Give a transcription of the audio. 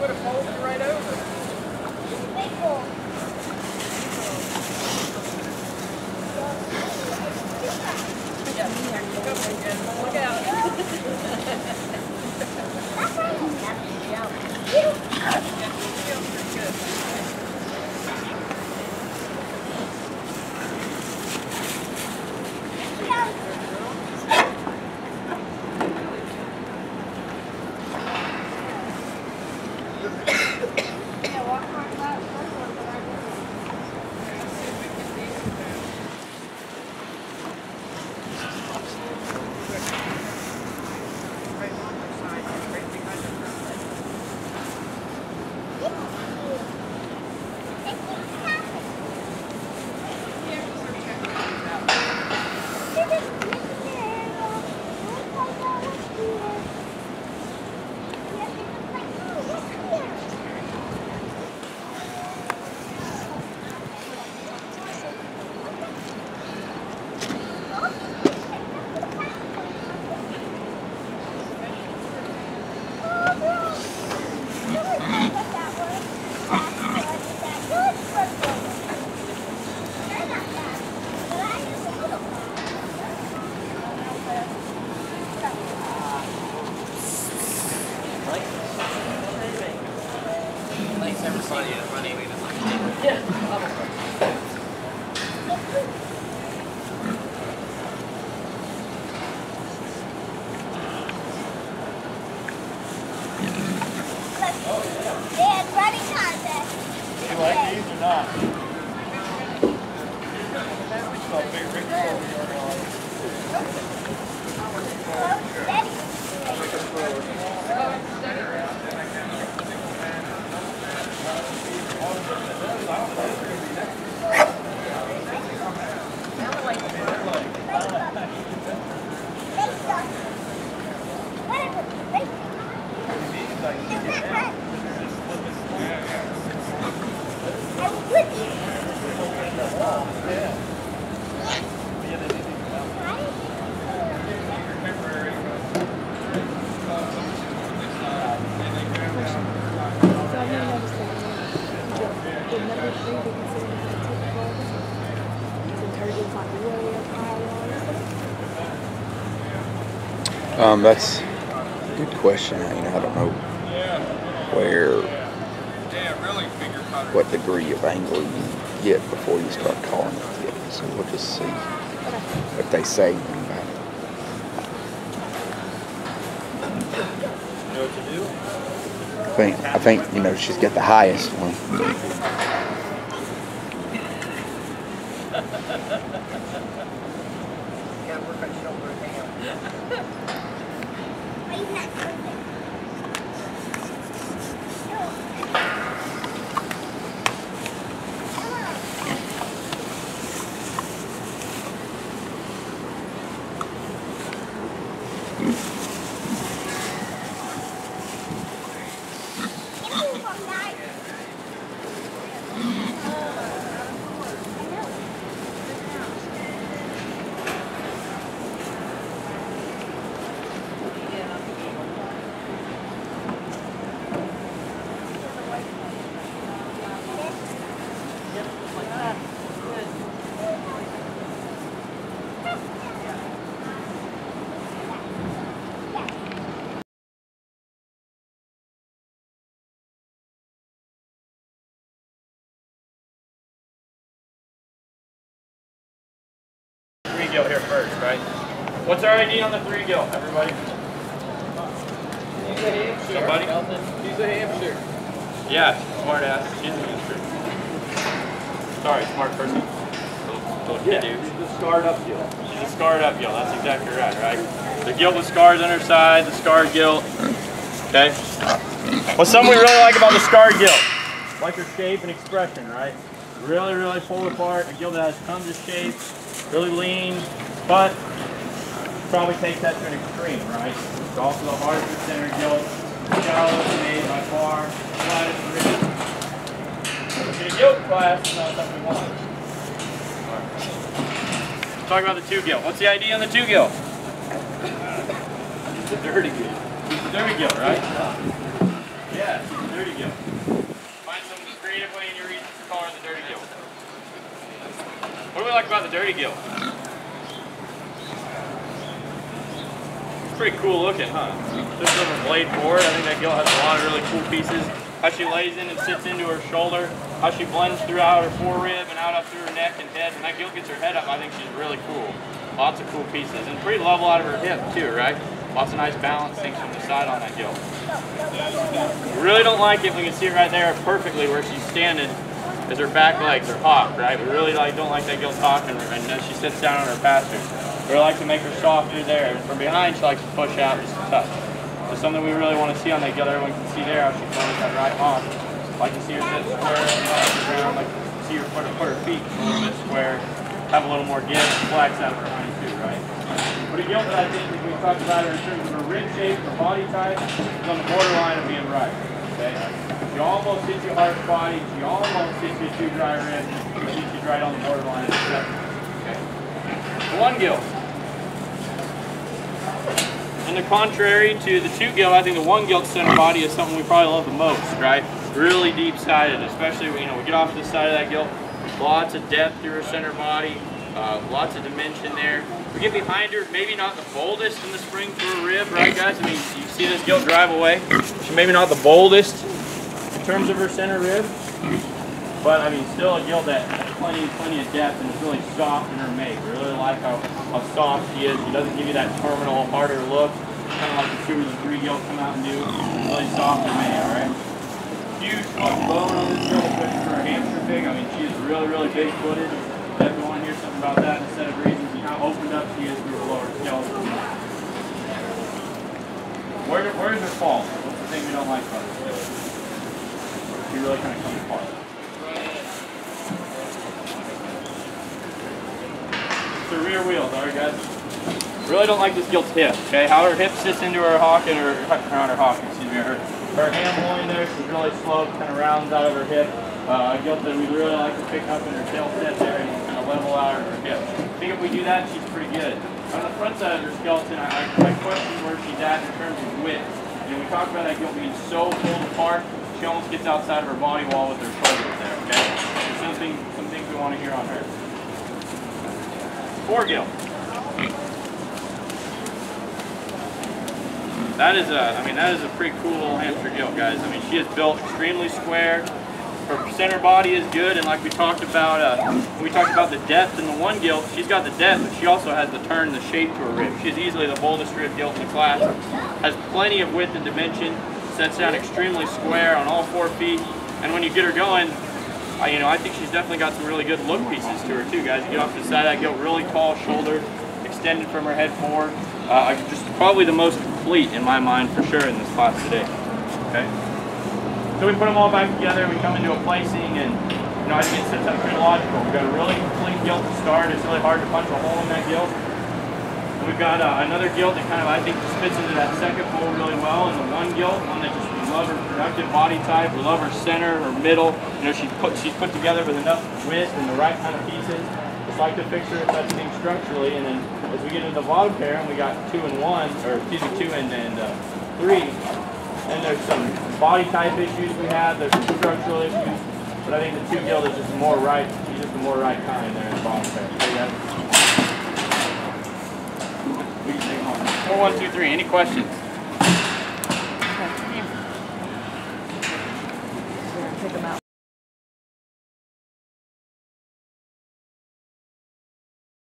would have folded right over. Look out. That's a good question. I don't know what degree of angle you get before you start calling it gilt. So we'll just see what they say about it. You know what to do? I think she's got the highest one. Gotta work on shoulder and hand. Gilt here first, right? What's our ID on the 3 gilt, everybody? She's a hamster. Somebody? She's a hamster. Yeah, smart ass. She's a hamster. Sorry, smart person. Little kid dude. She's a scarred up gilt. She's a scarred up gilt. That's exactly right, right? The gilt with scars on her side, the scarred gilt. Okay? What's something we really like about the scarred gilt? Like her shape and expression, right? Really, really pulled apart. A gilt that has tons of shape. Really lean, but probably takes that to an extreme, right? It's also the hardest center gilt, shallow made by far, flattest ridge. gilt class is not something we want. Right. Talk about the 2 gilt. What's the idea on the 2 gilt? It's a dirty gilt. It's a dirty gilt, right? Yeah, it's a dirty gilt. Find some creative way in your reasons for calling it the dirty gilt. What do we like about the dirty gilt? It's pretty cool looking, huh? This little blade forward, I think that gilt has a lot of really cool pieces. How she lays in and sits into her shoulder, how she blends throughout her forearm and out up through her neck and head. When that gilt gets her head up, I think she's really cool. Lots of cool pieces. And pretty level out of her hip too, right? Lots of nice balance things from the side on that gilt. We really don't like it, we can see it right there perfectly where she's standing, is her back legs are hocked, right? We really don't like that gilt hocking and as she sits down on her pastures. We like to make her soft through there. And from behind, she likes to push out just a touch. So something we really want to see on that gilt, everyone can see there how she throws that right hock. Like to see her sit square on the ground, like to see her put her feet a little bit square, have a little more give, flex out behind too, right? But a gilt that I think we talked about her in terms of her rib shape, her body type, is on the borderline of being right. Okay? She almost hits you hard body, she almost hits you too dry ribs, but she's right on the borderline of acceptance. Okay? The 1 gilt. In the contrary to the 2 gilt, I think the 1 gilt center body is something we probably love the most, right? Really deep-sided, especially when we get off to the side of that gilt. Lots of depth through her center body, lots of dimension there. We get behind her, maybe not the boldest in the spring through her rib, right guys? I mean, you see this gilt drive away. She's maybe not the boldest in terms of her center rib, but I mean, still a gilt that has plenty of depth and is really soft in her make. We really like how soft she is. She doesn't give you that terminal, harder look, kind of like the 2 or the 3 gilt come out and do. Really soft in make, all right? Huge front bone on this gilt, especially for a hamster pig. I mean, she is really big footed. Definitely want to hear something about that instead of reasons and how opened up she is through her lower skeleton. Where's her fault? What's the thing we don't like about this gilt? She really kind of comes apart. It's her rear wheels, alright guys? Really don't like this gilt's hip, okay? How her hip sits into her hock and her ham loin there, she's really sloped, kind of rounds out of her hip. A gilt that we really like to pick up in her tail set there and kind of level out of her hip. I think if we do that, she's pretty good. On the front side of her skeleton, I question where she's at in terms of width. You know, we talked about that gilt being so pulled apart, she almost gets outside of her body wall with her shoulders there, okay? So some things we want to hear on her. 4 gilt. That is a pretty cool little hamster gilt, guys. I mean, she is built extremely square. Her center body is good, and like we talked about, when we talked about the depth in the 1 gilt, she's got the depth, but she also has the turn and the shape to her rib. She's easily the boldest rib gilt in the class. Has plenty of width and dimension. Sets down extremely square on all 4 feet, and when you get her going, I think she's definitely got some really good look pieces to her too, guys. You get off to the side of that gilt, really tall shoulder, extended from her head forward. Just probably the most complete in my mind for sure in this class today. Okay. So we put them all back together. We come into a placing, and I think it sets up pretty logical. We've got a really complete gilt to start. It's really hard to punch a hole in that gilt. And we've got another gilt that kind of I think just fits into that second hole really well. And the 1 gilt, one that just we love her productive body type. We love her center, her middle. She's put together with enough width and the right kind of pieces. Just like to fix her such things structurally, and then as we get into the bottom pair, and we got 2 and 1, or excuse me, 2 and 3, and there's some body type issues we have, there's some structural issues, but I think the 2 gilt is just more right, she's just the more right kind there in the bottom pair. See that? We can take them on. 4, 1, 2, 3. Any questions?